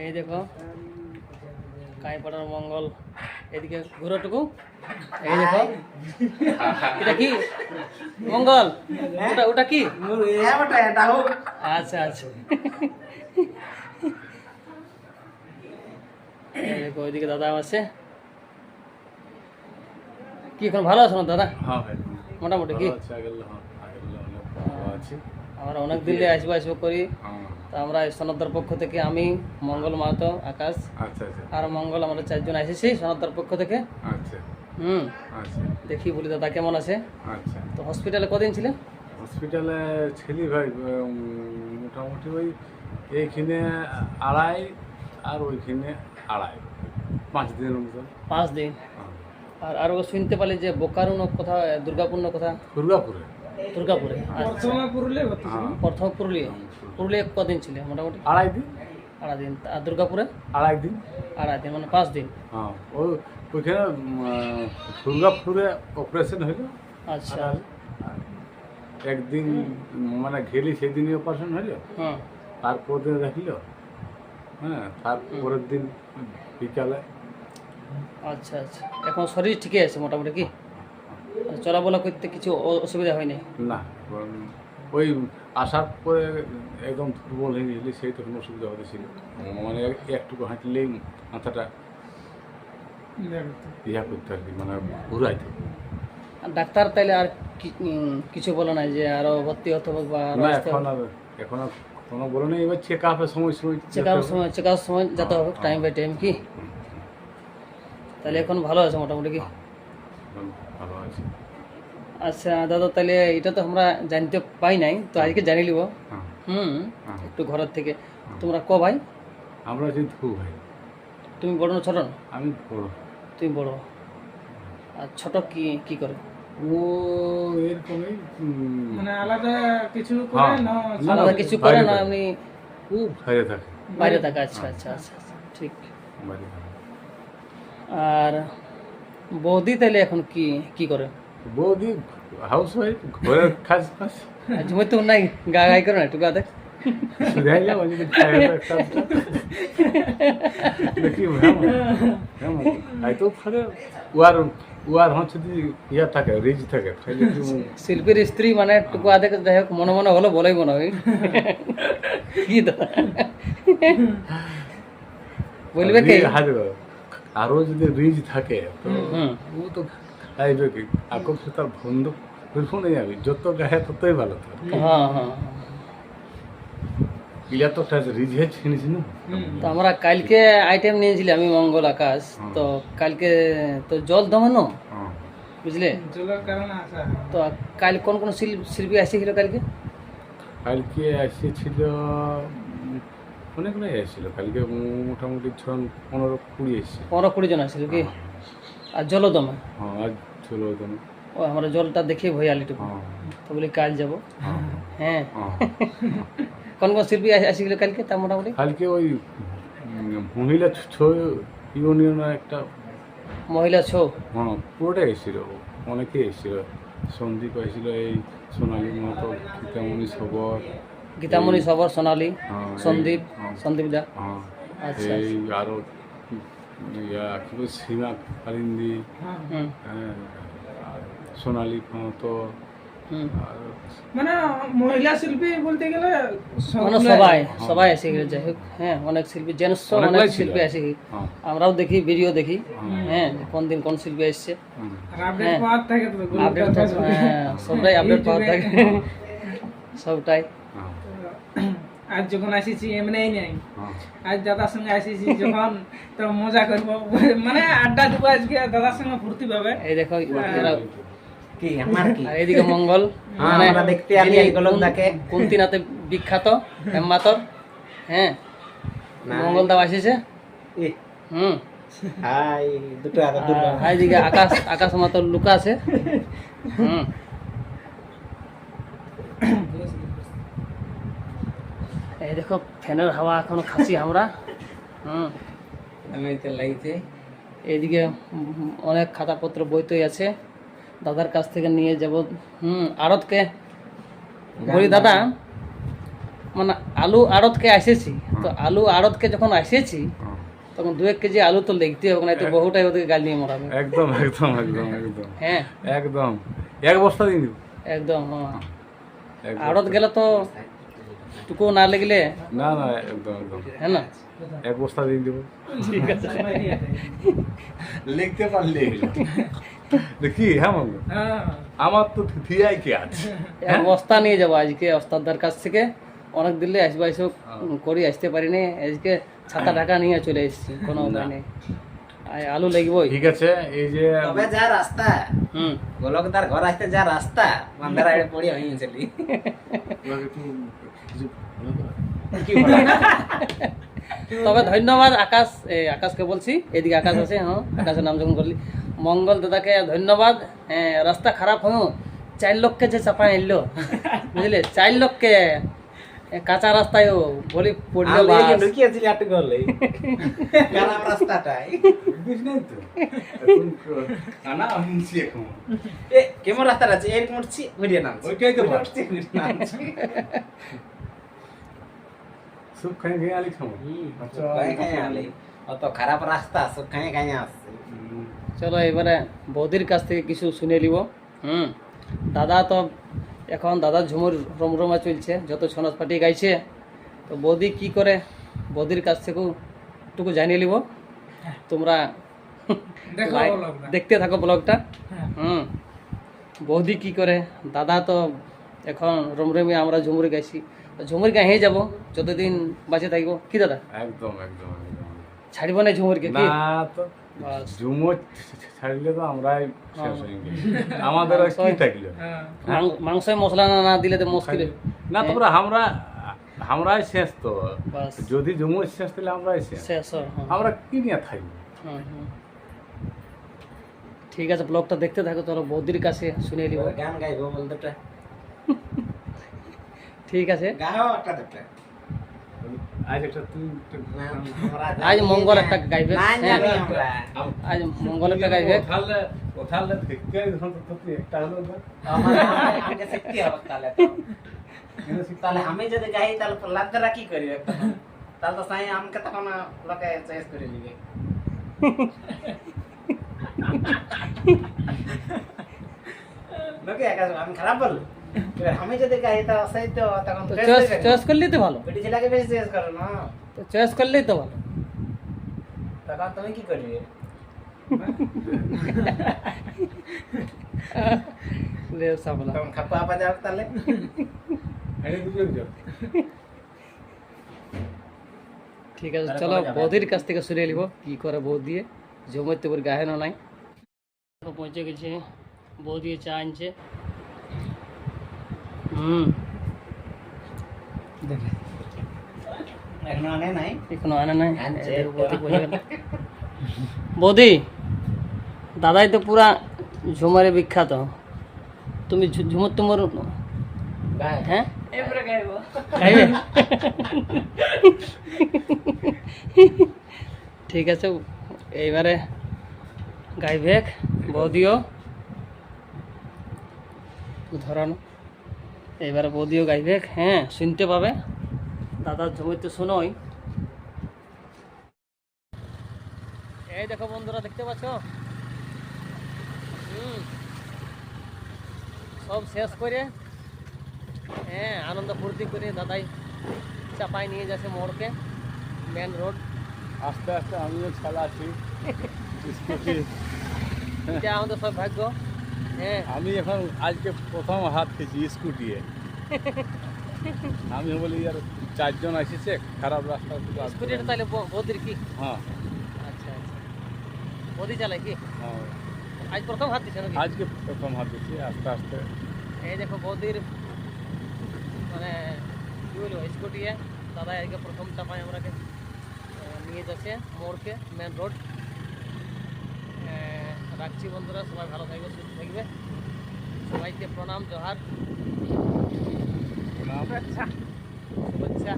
এই দেখো কাইপাড়ার মঙ্গল, এদিকে ঘুরোটুকু। এই দেখো এটা কি মঙ্গল, ওটা ওটা কি? আচ্ছা আচ্ছা। এই দেখো ওইদিকে দাদা আছে। কি এখন ভালো আছো না দাদা? হ্যাঁ ভাই, মোটামুটি কি আমরা অনেক দিল্লি আসবো আসবো করি। তো আমরা সনদার পক্ষ থেকে আমি মঙ্গল মাহাতো, আকাশ আর মঙ্গল, আমরা 4 জন এসেছি সনদার পক্ষ থেকে। দেখি বলি দাদা কেমন আছে। তো হসপিটালে কদিন ছিলেন? হসপিটালে ছিলি ভাই মোটামুটি ওই এইখানে 2.5 আর ওইখানে 2.5, 5 দিনের মতো। 5 দিন। আর ও শুনতে পারলি যে বোকারো কোথা, দুর্গাপুর কোথা? দুর্গাপুরে। দুর্গাপুরে প্রথম পুরুলিয়া। পুরুলিয়া কদিন ছিল মোটামুটি? 2.5 দিন। 2.5 দিন। আর দুর্গাপুরে 2.5 দিন। 2.5 দিন মানে 5 দিন। হ্যাঁ, ওইখানে দুর্গাপুরে অপারেশন হলো। আচ্ছা। একদিন মানে গেলি সেদিনই অপারেশন হলো। হ্যাঁ। তারপর দিন রাখল। হ্যাঁ, তারপরের দিন বিকালে। আচ্ছা আচ্ছা। এখন শরীর ঠিকই আছে মোটামুটি কি? চলাবলা করতে কিছু অসুবিধা হয়নি? না, ওই আসার পরে একদম দুর্বল হয়ে গেলি, সেই তখন অসুবিধা হতেছিল। মানে একটুকু হাঁটলেই মাথাটা ইয়া করতে আর কি, মানে ঘুরাইতে। ডাক্তার তাইলে আর কিছু বলে নাই যে আরো ভর্তি হতে হবে বা? না, এখন আর কোনো বলে নেই। এবার চেক আপের সময় চেক আপের সময় যেতে হবে টাইম বাই টাইম কি? তাহলে এখন ভালো আছে মোটামুটি কি? ভালো আছে। আচ্ছা দাদা, তাহলে এটা তো আমরা জানতে পাই নাই, তো আজকে জানি লিব। একটু ঘরের থেকে। তোমরা ক ভাই? আমরা আছি 2 ভাই। তুমি বড় না ছোট? আমি বড়। তুমি বড়। আর ছোট কি করে? ও এরকমই মানে আলাদা কিছু করে না? আলাদা কিছু করে না, এমনি খুব বাইরে থাকে। বাইরে থাকে। আচ্ছা আচ্ছা আচ্ছা, ঠিক। বাইরে থাকে। আর বৌদি তাহলে এখন কি করে? বৌদি হাউস ওয়াইফ, ঘরের কাজ বাজ। জমি তো নাই, গাই করে না একটু গা দেখ। সুধাই যাও যদি খায় একটা দেখি আই তো থাকে। ওয়ার হচ্ছে যদি ইয়া থাকে, রিজ থাকে। শিল্পীর স্ত্রী মানে টুকু আধে যাই হোক, মনে মনে হলো বলাই মনে হয় কি দাদা বলবে কি? আরো যদি রিজ থাকে তো ও তো খাইবে কি? আকর সে তার বন্ধু ফিরফুনে যাবি, যত গায়ে ততই ভালো থাকে। হ্যাঁ হ্যাঁ। ইলা তো রিজে ছিনিস না। তো আমরা কালকে আইটেম নিয়েছিলাম আমি, মঙ্গল, আকাশ। তো কালকে তো জল দমানো, বুঝলে? জলের কারণে আসা। তো কাল কোন কোন শিল্পী আসছিল কালকে? কালকে এসেছিল অনেকগুলোই এসেছিল কালকে, মোটামুটি 15-20 এসেছিল। 15-20 জন আসছিল কি? আর জলদমে? হ্যাঁ, আজ জলদমে। ও আমরা জলটা দেখে ভয় আলিটুকু, তো বলি কাল যাব। হ্যাঁ। কোন কোন শিল্পী আসছিল কালকে তা মোটামুটি? কালকে ওই মহিলা ইউনিয়নের একটা মহিলা ছৌ। হ্যাঁ, পুরোটাই এসেছিল, অনেকেই এসেছিল। সন্দীপ এসেছিল, এই সোনালী মাহাতো, গীতামণি সবর, সোনালী, সন্দীপ দা। আচ্ছা, এই আরো সীমা কালিন্দি, সোনালী মাহাতো। মানে মহিলা শিল্পী বলতে গেলে মানে সবাই এসে গেলে, যাই হোক। হ্যাঁ, অনেক শিল্পী, জেন্টস অনেক শিল্পী এসে গেছে। আমরাও দেখি, ভিডিও দেখি। হ্যাঁ, কোন দিন কোন শিল্পী এসছে আপডেট পাওয়ার থাকে, সবটাই আপডেট পাওয়ার থাকে, সবটাই। আজ যখন আসিছি এমনি নাই, আজ দাদার সঙ্গে আসিছি যখন, তো মজা করবো, মানে আড্ডা দেবো আজকে দাদার সঙ্গে ফুর্তি পাবে। এই দেখো এইদিকে মঙ্গল, কুন্তিনাথে বিখ্যাত হেমমাতর। হ্যাঁ, মঙ্গল দাও আসিছে। এইদিকে আকাশ মাতর লুকা আছে। এই দেখো ফ্যানের হাওয়া এখনো খাসি আমরা। এইদিকে অনেক খাতাপত্র বইতই আছে, দাদার কাছ থেকে নিয়ে যাব। আড়তকে বলি দাদা, মানে আলু আড়তকে এসেছি, তো আলু আড়তকে যখন এসেছি তখন 2-1 কেজি আলু তো লিখতে হবে, না তো বহুটাই ওদেরকে গাল নিয়ে মরাবে। একদম একদম একদম একদম হ্যাঁ একদম এক বস্তা দিয়ে দিব। একদম, হ্যাঁ। এক আড়ত গেলে তো টুকু না লাগলে, না না একদম একদম হ্যাঁ না? এক বস্তা দিয়ে দিব। ঠিক আছে। লিখতে পারলে দেখি। হ্যাঁ মামু, হ্যাঁ আমার তো থিয়াই কি আছে। এক বস্তা নিয়ে যাবো আজকে ওস্তাদার কাছ থেকে। অনেক দিলে আসবো এসব করি, আসতে পারিনি আজকে। ছাতা ঢাকা নিয়ে চলে এসেছি, কোনো উপায় নেই। আলু লাগবই। ঠিক আছে, এই যে তবে যা রাস্তা হুম গোলকদার ঘর আসতে যা রাস্তা মান্দার আড়ে পড়ে হয়েছিলি কি বলা তবে ধন্যবাদ আকাশ, আকাশকে বলছি, এদিকে আকাশ আছে, হ্যাঁ আকাশের নাম যখন করলি, মঙ্গল দাদাকে ধন্যবাদ। রাস্তা খারাপ হয়েও 4 লোককে যে চাপা এলো, বুঝলে, 4 লোককে কাঁচা রাস্তায় বলি পড়লো আমি বাস। ঢুকিয়েছিলি আটকে গলে খারাপ রাস্তাটাই বুঝ নাই তো এখন কানা আনছি এখন। এ কেমন রাস্তা আছে এর মরছি ঘুরিয়ে নামছি ওইটাই তো ভালো। মরছি, ঘুরিয়ে নামছি সব খাই খাই আলি খাবো। আচ্ছা খাই খাই আলে অত খারাপ রাস্তা সব খাই খাই আসছে চলো এবারে বৌদির কাছ থেকে কিছু শুনে নিব। দাদা তো এখন দাদা ঝুমুর রমরমা চলছে, যত ছনাস পাটি গাইছে, তো বৌদি কি করে বৌদির কাছ থেকেও একটুকু জানিয়ে নিব। তোমরা দেখো লাইক- ব্লগটা। দেখতে থাকো ব্লগটা। হ্যাঁ। বৌদি কি করে, দাদা তো এখন রমরমে, আমরা ঝুমুর গাইছি, তো ঝুমুর গাইয়ে যাবো যতদিন বাঁচে থাকবো। কি দাদা, একদম একদম একদম। ছাড়বো না ঝুমুরকে? না কি তো বাস। ঝুমো ছাড়লে তো আমরাই শেষ হয়ে গেছি। আমাদের আর কি থাকলো? হ্যাঁ মাংস মশলা না দিলে তো মুশকিল। না তোমরা আমরাই শেষ তো। বাস যদি জমু শেষ তাহলে আমরাই শেষ। শেষ, হ্যাঁ। আমরা কি নিয়ে থাকবো? হুম। ঠিক আছে, ব্লগটা দেখতে থাকো, চলো বৌদির কাছে শুনে নিব। গান গাইবো বলতে ঠিক আছে, গাও একটা দেখতে আজ একটা তুই আজ মঙ্গল একটা গাইবে। না হ্যাঁ, জানি আমরা আজ মঙ্গল একটা গাইবে। ওঠালে দেখতে তুই একটা হলো না। আমাকে শিখতে হবে তাহলে তাহলে আমি যদি গাই তাহলে লাদ্দারা কি করিবে তাহলে তো সাই আমাকে তখন লোকে চয়েস করে দিবে লোকে আমি খারাপ বল এবার আমি যদি গাই তো সেই তো তখন তো চয়েস করলেই তো ভালো, বেটি ছেলেকে বেশি চয়েস করো না তো চয়েস করলেই তো ভালো। তখন তুমি কি করবে রে সাবলা, তখন খাপা আপা যাও তাহলে আরে দুজন যাও। ঠিক আছে, চলো বৌদির কাছ থেকে শুনে নিব কি করে বৌদি জমিতে ওর গাহেনও নাই। পৌঁছে গেছে, বৌদি চা আনছে। দেখে এখনো আনে নাই এখনো আনে নাই। আনছে। এই দেখো বৌদি পৌঁছে গেল। বৌদি, দাদাই তো পুরা ঝুমারে বিখ্যাত, তুমি ঝুমুর তোমার গায় হ্যাঁ এবারে গাইবো। খাইবে? ঠিক আছে, এইবারে গাইবে বৌদিও ধরানো, এইবারে বৌদিও গাইবে। হ্যাঁ, শুনতে পাবে, দাদার জমিতে শোনোই। এই দেখো বন্ধুরা, দেখতে পাচ্ছ? সব শেষ করে, হ্যাঁ, আনন্দ ফুর্তি করে দাদাই চাপাই নিয়ে যাচ্ছে মোড়কে, মেন রোড। আস্তে আস্তে আমিও চালাচ্ছি স্কুটি। এটা আমাদের সব ভাগ্য। হ্যাঁ, আমি এখন আজকে প্রথম হাত খেয়েছি স্কুটিয়ে। আমি বলি আর 4 জন আসিছে, খারাপ রাস্তা থেকে আসতে স্কুটিটা হবে। তাহলে বৌদির কি? হ্যাঁ আচ্ছা আচ্ছা, বৌদি চালায় কি? হ্যাঁ, আজ প্রথম হাত দিচ্ছে নাকি? আজকে প্রথম হাত দিচ্ছি আস্তে আস্তে। এই দেখো বৌদির মানে কি বলবো স্কুটিয়ে দাদা আজকে প্রথম চাপাই আমরাকে নিয়ে যাচ্ছে মোড়কে, মেন রোড। রাখছি বন্ধুরা, সবাই ভালো থাকবে, সুস্থ থাকবে, সবাইকে প্রণাম, জোহার, প্রণাম। শুভেচ্ছা।